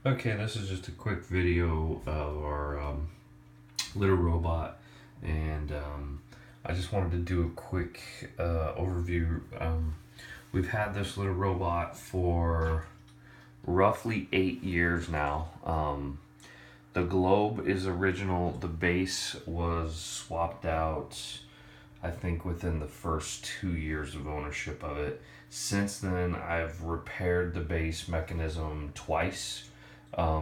Okay, this is just a quick video of our little robot, and I just wanted to do a quick overview. We've had this little robot for roughly 8 years now. The globe is original, the base was swapped out, I think, within the first 2 years of ownership of it. Since then, I've repaired the base mechanism twice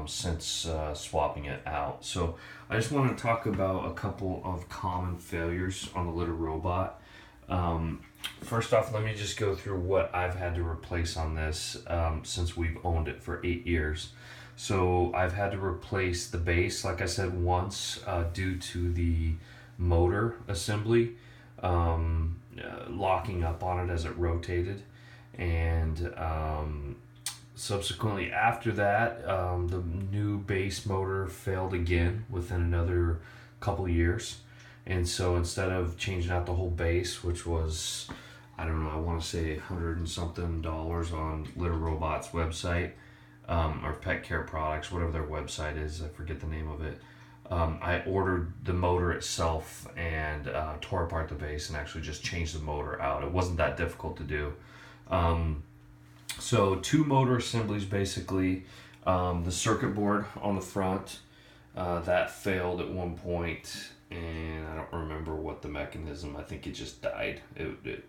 since swapping it out. So I just want to talk about a couple of common failures on the little robot. Um, First off, let me just go through what I've had to replace on this since we've owned it for 8 years. So I've had to replace the base, like I said, once due to the motor assembly locking up on it as it rotated, and subsequently after that, the new base motor failed again within another couple years. And so instead of changing out the whole base, which was, I don't know, I want to say 100 and something dollars on Little Robot's website, or Pet Care Products, whatever their website is, I forget the name of it. I ordered the motor itself and tore apart the base and actually just changed the motor out. It wasn't that difficult to do. So two motor assemblies basically. The circuit board on the front that failed at one point, and I don't remember what the mechanism. I think it just died. It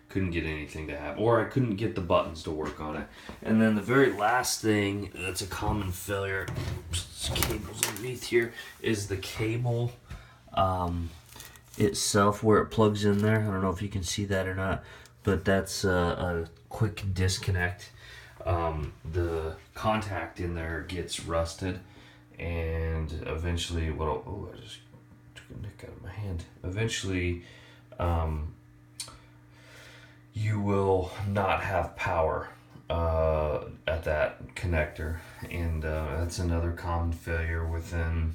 couldn't get anything to happen, or I couldn't get the buttons to work on it. And then the very last thing that's a common failure, cables underneath here, is the cable itself where it plugs in there. I don't know if you can see that or not, but that's a quick disconnect. The contact in there gets rusted, and eventually, I just took a nick out of my hand. Eventually, you will not have power at that connector, and that's another common failure within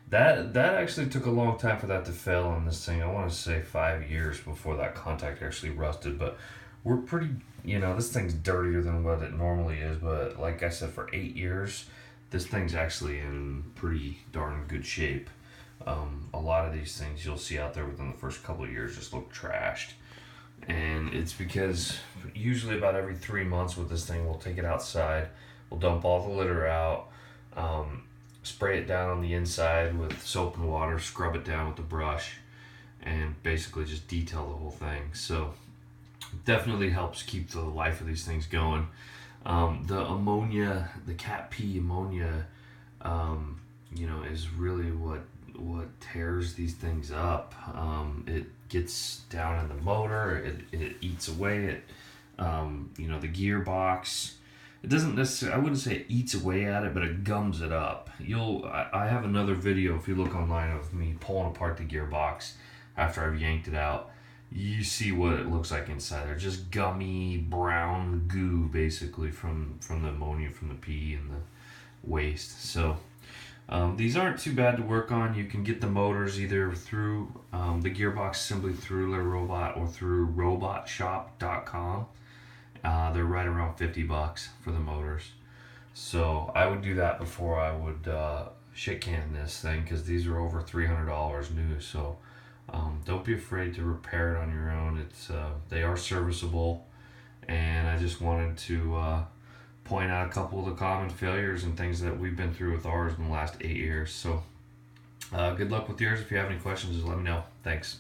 that. That actually took a long time for that to fail on this thing. I want to say 5 years before that contact actually rusted, but we're pretty, this thing's dirtier than what it normally is, but like I said, for 8 years, this thing's actually in pretty darn good shape. A lot of these things you'll see out there within the first couple of years just look trashed. And it's because usually about every 3 months with this thing, we'll take it outside, we'll dump all the litter out, spray it down on the inside with soap and water, scrub it down with the brush, and basically just detail the whole thing. So definitely helps keep the life of these things going. The ammonia, the cat pee ammonia, is really what tears these things up. It gets down in the motor. It eats away at the gearbox. It doesn't necessarily, I wouldn't say it eats away at it, but it gums it up. I have another video, if you look online, of me pulling apart the gearbox after I've yanked it out. You see what it looks like inside. They're just gummy brown goo, basically, from the ammonia from the pee and the waste. So these aren't too bad to work on. You can get the motors either through the gearbox assembly through Little Robot or through robotshop.com. They're right around $50 for the motors. So I would do that before I would shit can this thing, because these are over $300 new. So don't be afraid to repair it on your own. They are serviceable, and I just wanted to point out a couple of the common failures and things that we've been through with ours in the last 8 years. So good luck with yours. If you have any questions, just let me know. Thanks.